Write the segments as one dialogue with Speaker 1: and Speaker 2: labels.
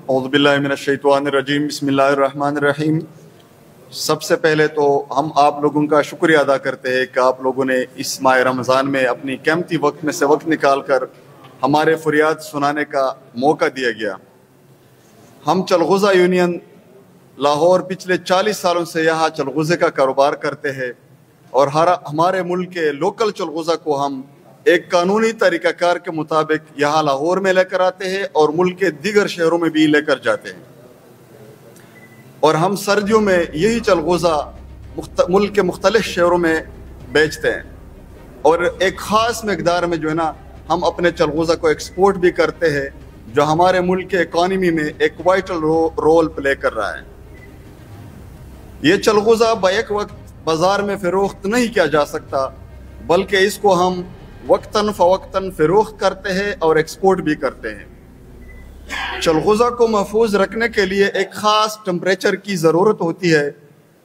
Speaker 1: اعوذ باللہ من الشیطان الرجیم بسم اللہ الرحمن الرحیم۔ سب سے پہلے تو ہم آپ لوگوں کا شکریہ ادا کرتے ہیں کہ آپ لوگوں نے اس ماہ رمضان میں اپنی قیمتی وقت میں سے وقت نکال کر ہمارے فریاد سنانے کا موقع دیا گیا۔ ہم چلغوزہ یونین لاہور پچھلے 40 سالوں سے یہاں چلغوزے کا کاروبار کرتے ہیں اور ہمارے ملک کے لوکل چلغوزہ کو ہم ایک قانونی طریقہ کار کے مطابق یہاں لاہور میں لے کر آتے ہیں اور ملک کے دیگر شہروں میں بھی لے کر جاتے ہیں، اور ہم سردیوں میں یہی چلغوزہ ملک کے مختلف شہروں میں بیچتے ہیں، اور ایک خاص مقدار میں جو ہے نا ہم اپنے چلغوزہ کو ایکسپورٹ بھی کرتے ہیں، جو ہمارے ملک کے اکانومی میں ایک وائٹل رول پلے کر رہا ہے۔ یہ چلغوزہ بیک وقت بازار میں فروخت نہیں کیا جا سکتا، بلکہ اس کو ہم وقتاً فوقتاً فروخت کرتے ہیں اور ایکسپورٹ بھی کرتے ہیں۔ چلغوزہ کو محفوظ رکھنے کے لیے ایک خاص ٹمپریچر کی ضرورت ہوتی ہے،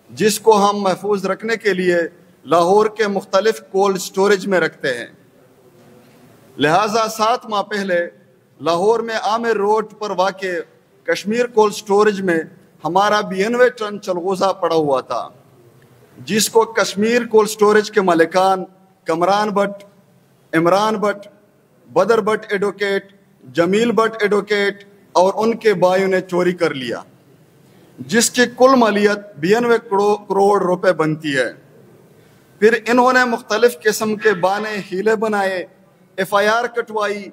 Speaker 1: جس کو ہم محفوظ رکھنے کے لیے لاہور کے مختلف کولڈ سٹوریج میں رکھتے ہیں۔ لہٰذا 7 ماہ پہلے لاہور میں عامر روڈ پر واقع کشمیر کولڈ سٹوریج میں ہمارا 92 ٹن چلغوزہ پڑا ہوا تھا، جس کو کشمیر کولڈ سٹوریج کے مالکان کمران بٹ، عمران بٹ، بدر بٹ ایڈوکیٹ، جمیل بٹ ایڈوکیٹ اور ان کے بھائیوں نے چوری کر لیا، جس کی کل مالیت 92 کروڑ روپے بنتی ہے۔ پھر انہوں نے مختلف قسم کے بانے ہیلے بنائے، FIR کٹوائی،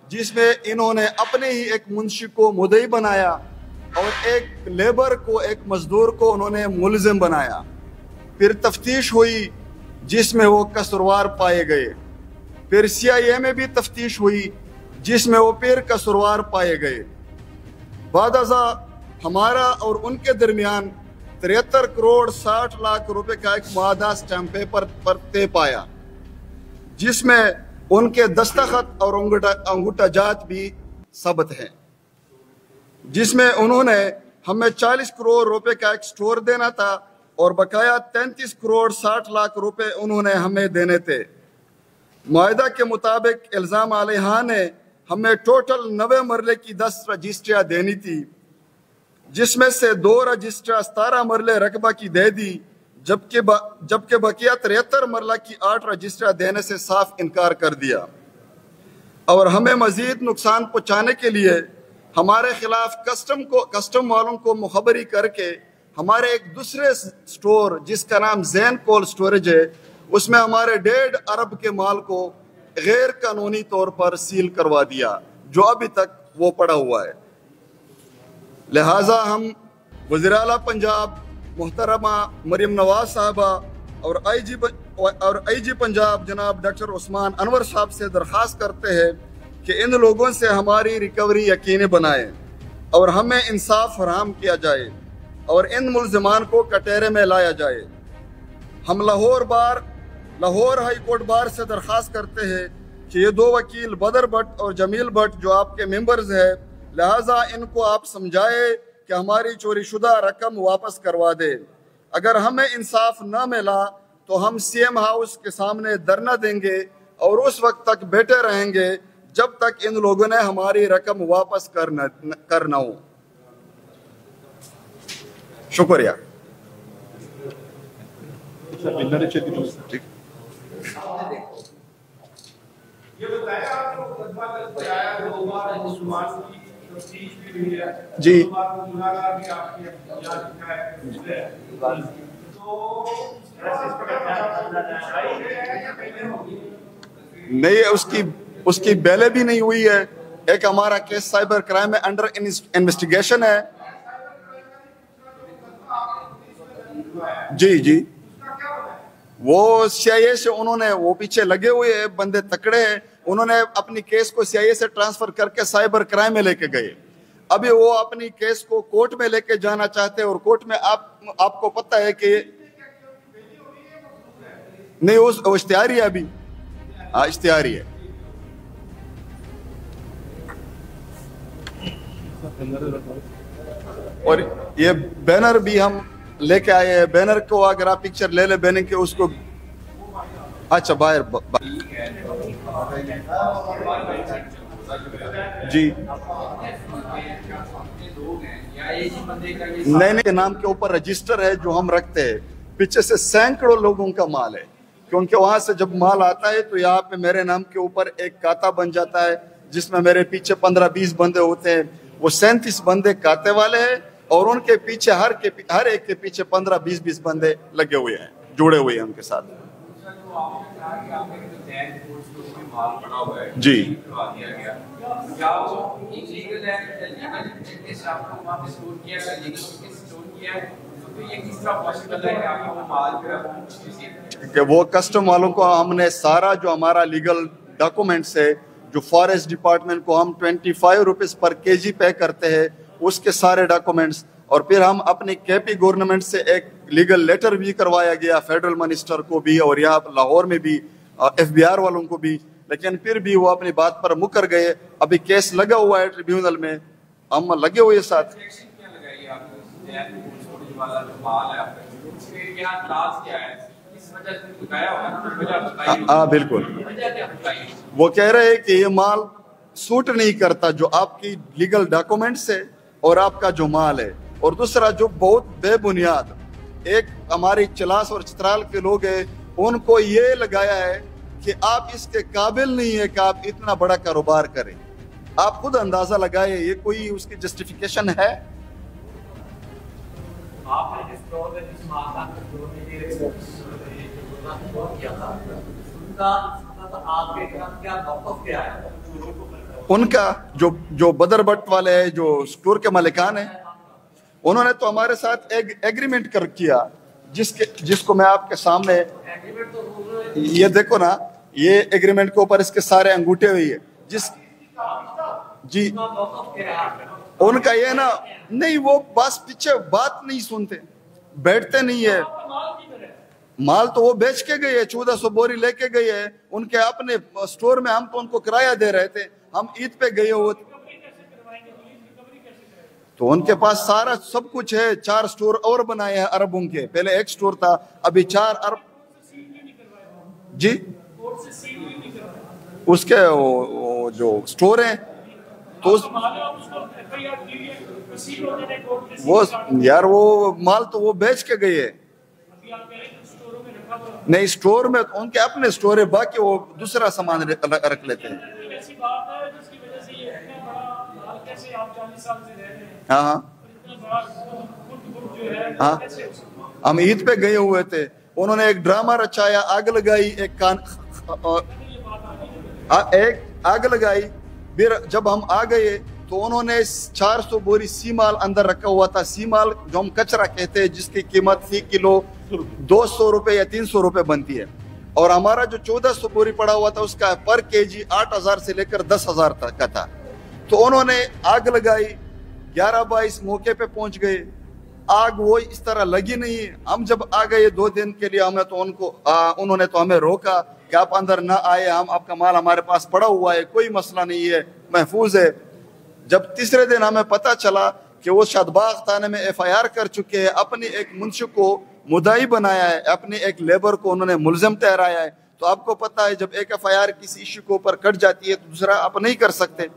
Speaker 1: جس میں انہوں نے اپنے ہی ایک منشی کو مدعی بنایا اور ایک لیبر کو، ایک مزدور کو انہوں نے ملزم بنایا۔ پھر تفتیش ہوئی جس میں وہ قصوروار پائے گئے۔ پھر CIA میں بھی تفتیش ہوئی جس میں وہ پھر قصوروار پائے گئے۔ بعد ازاں ہمارا اور ان کے درمیان 73 کروڑ 60 لاکھ روپے کا ایک معاہدہ اسٹیمپ پیپر پر طے پایا، جس میں ان کے دستخط اور انگوٹھا جات بھی ثبت ہیں، جس میں انہوں نے ہمیں 40 کروڑ روپے کا ایک سٹور دینا تھا اور بقایا 33 کروڑ 60 لاکھ روپے انہوں نے ہمیں دینے تھے۔ معاہدہ کے مطابق الزام علیہ نے ہمیں ٹوٹل 90 مرلے کی 10 رجسٹریاں دینی تھی، جس میں سے 2 رجسٹریاں 17 مرلے رقبہ کی دے دی، جبکہ بقیہ 73 مرلہ کی 8 رجسٹریاں دینے سے صاف انکار کر دیا، اور ہمیں مزید نقصان پہنچانے کے لیے ہمارے خلاف کسٹم والوں کو مخبری کر کے ہمارے ایک دوسرے سٹور جس کا نام زین کولڈ سٹوریج ہے، اس میں ہمارے 1.5 ارب کے مال کو غیر قانونی طور پر سیل کروا دیا، جو ابھی تک وہ پڑا ہوا ہے۔ لہٰذا ہم وزیر اعلیٰ پنجاب محترمہ مریم نواز صاحبہ اور آئی جی پنجاب جناب ڈاکٹر عثمان انور صاحب سے درخواست کرتے ہیں کہ ان لوگوں سے ہماری ریکوری یقینی بنائیں اور ہمیں انصاف فراہم کیا جائے اور ان ملزمان کو کٹہرے میں لایا جائے۔ ہم لاہور ہائی کورٹ بار سے درخواست کرتے ہیں کہ یہ 2 وکیل بدر بٹ اور جمیل بٹ جو آپ کے ممبرز ہیں، لہٰذا ان کو آپ سمجھائے کہ ہماری چوری شدہ رقم واپس کروا دے۔ اگر ہمیں انصاف نہ ملا تو ہم CM ہاؤس کے سامنے دھرنا دیں گے اور اس وقت تک بیٹھے رہیں گے جب تک ان لوگوں نے ہماری رقم واپس کرنا ہو۔ شکریہ۔ جی نہیں، اس کی بیلے بھی نہیں ہوئی ہے۔ ایک ہمارا کیس سائبر کرائم میں انڈر انویسٹیگیشن ہے۔ جی وہ CIA سے انہوں نے، وہ پیچھے لگے ہوئے ہیں، بندے تکڑے ہیں، انہوں نے اپنی کیس کو CIA سے ٹرانسفر کر کے سائبر کرائم میں لے کے گئے۔ ابھی وہ اپنی کیس کو کورٹ میں لے کے جانا چاہتے ہیں، اور کورٹ میں آپ کو پتہ ہے کہ نہیں، وہ اشتہاری ہے، ابھی اشتہاری ہے۔ اور یہ بینر بھی ہم لے کے آئے ہیں۔ بینر کو اگر آپ پکچر لے لیں بینر کے، اس کو اچھا باہر جی نئے نئے نام کے اوپر رجسٹر ہے جو ہم رکھتے ہیں، پیچھے سے سینکڑوں لوگوں کا مال ہے، کیونکہ وہاں سے جب مال آتا ہے تو یہاں پہ میرے نام کے اوپر ایک کاتا بن جاتا ہے جس میں میرے پیچھے 15-20 بندے ہوتے ہیں، وہ 37 بندے کاتے والے ہیں، اور ان کے پیچھے ہر ایک کے پیچھے 15-20 بندے لگے ہوئے ہیں، جڑے ہوئے ہیں ان کے ساتھ۔ جی کہ وہ کسٹم والوں کو ہم نے سارا جو ہمارا لیگل ڈاکومنٹس ہے، جو فارسٹ ڈپارٹمنٹ کو ہم 25 روپیز پر kg پے کرتے ہیں، اس کے سارے ڈاکومنٹس، اور پھر ہم اپنی KP گورنمنٹ سے ایک لیگل لیٹر بھی کروایا گیا، فیڈرل منسٹر کو بھی اور یہاں لاہور میں بھی FBR والوں کو بھی، لیکن پھر بھی وہ اپنی بات پر مکر گئے۔ ابھی کیس لگا ہوا ہے ٹریبیونل میں، ہم لگے ہوئے ساتھ۔ ہاں بالکل، وہ کہہ رہے ہیں کہ یہ مال سوٹ نہیں کرتا جو آپ کی لیگل ڈاکومنٹس ہے اور آپ کا جو مال ہے، اور دوسرا جو بہت بے بنیاد ایک ہماری چلاس اور چترال کے لوگ ہیں، ان کو یہ لگایا ہے کہ آپ اس کے قابل نہیں ہے کہ آپ اتنا بڑا کاروبار کریں۔ آپ خود اندازہ لگائے، یہ کوئی اس کی جسٹیفیکیشن ہے؟ ان کا جو بدر بٹ والے ہیں، جو اسٹور کے مالکان ہیں، انہوں نے تو ہمارے ساتھ ایک ایگریمنٹ کیا، جس کو میں آپ کے سامنے، یہ دیکھو نا، یہ ایگریمنٹ کے اوپر اس کے سارے انگوٹھے ہوئی ہے، جی ان کا یہ نا، نہیں وہ بس پیچھے بات نہیں سنتے، بیٹھتے نہیں ہے۔ مال تو وہ بیچ کے گئے، 1400 بوری لے کے گئے ہیں ان کے اپنے سٹور میں، ہم تو ان کو کرایہ دے رہے تھے، ہم عید پہ گئے ہوئے تو ان کے پاس سارا سب کچھ ہے۔ 4 سٹور اور بنائے ہیں عربوں کے، پہلے ایک سٹور تھا، ابھی 4 عرب۔ جی اس کے جو سٹور ہیں تو وہ یار وہ مال تو وہ بیچ کے گئے ہیں، نہیں سٹور میں ان کے اپنے سٹور ہے، باقی وہ دوسرا سامان رکھ لیتے ہیں۔ ہاں ہاں، ہم عید پہ گئے ہوئے تھے، انہوں نے ایک ڈرامہ رچایا، آگ لگائی، آگ لگائی، پھر جب ہم آ گئے تو انہوں نے 400 بوری سی مال اندر رکھا ہوا تھا، سی مال جو ہم کچرا کہتے ہیں، جس کی قیمت فی کلو 200 روپے یا 300 روپے بنتی ہے، اور ہمارا جو 1400 بوری پڑا ہوا تھا اس کا پر kg 8000 سے لے کر 10000 تک کا تھا۔ تو انہوں نے آگ لگائی، 11-22 موقع پہ پہنچ گئے، آگ وہ اس طرح لگی نہیں۔ ہم جب آ گئے 2 دن کے لیے، انہوں نے تو ہمیں روکا کہ آپ اندر نہ آئے، ہم آپ کا مال ہمارے پاس پڑا ہوا ہے، کوئی مسئلہ نہیں ہے، محفوظ ہے۔ جب تیسرے دن ہمیں پتہ چلا کہ وہ شادباغ تھانے میں FIR کر چکے ہیں، اپنی ایک منشی کو مدعی بنایا ہے، اپنے ایک لیبر کو انہوں نے ملزم ٹھہرایا ہے، تو آپ کو پتہ ہے جب ایک FIR کسی ایشو کے اوپر کٹ جاتی ہے تو دوسرا آپ نہیں کر سکتے۔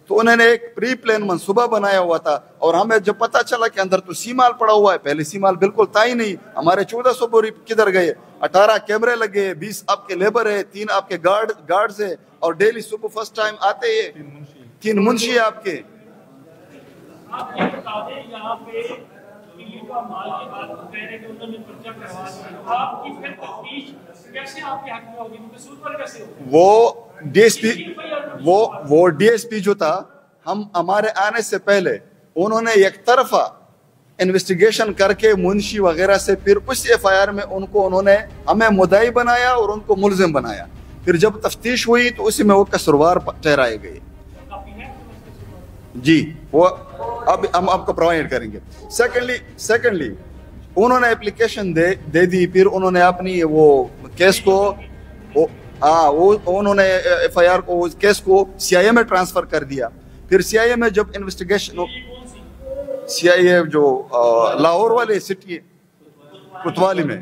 Speaker 1: تو انہوں نے ایک پری پلان منصوبہ بنایا ہوا تھا، اور ہمیں جب پتہ چلا کہ اندر تو سی مال پڑا ہوا ہے، پہلے سی مال بالکل تھا ہی نہیں، ہمارے 1400 بوری کدھر گئے؟ 18 کیمرے لگے، 20 آپ کے لیبر ہے، 3 آپ کے گارڈز ہے، اور ڈیلی صبح فرسٹ ٹائم آتے ہیں 3 منشی آپ کے۔
Speaker 2: آپ یہ بتا دیں یہاں پہ کا مال کے بعد کہہ رہے کہ انہوں نے پرچہ کروا دیا، آپ کی پھر تفتیش کیسے آپ کے حق میں ہوگی؟ قصور پر کیسے ہوگی؟
Speaker 1: وہ ڈی ایس پی جو تھا، ہمارے آنے سے پہلے انہوں نے یک طرفہ انویسٹیگیشن کر کے منشی وغیرہ سے، پھر اس FIR میں انہوں نے ہمیں مدعی بنایا اور ان کو ملزم بنایا، پھر جب تفتیش ہوئی تو اسی میں وہ قصوروار ٹھہرائے گئے۔ جی وہ اب ہم آپ کو پرووائڈ کریں گے۔ سیکنڈلی انہوں نے اپلیکیشن دے دی، پھر انہوں نے اپنی وہ کیس کو انہوں نے FIR کو کیس کو CIA میں ٹرانسفر کر دیا۔ پھر CIA میں جب انویسٹیگیشن، CIA جو لاہور والے سٹی کوتوالی میں،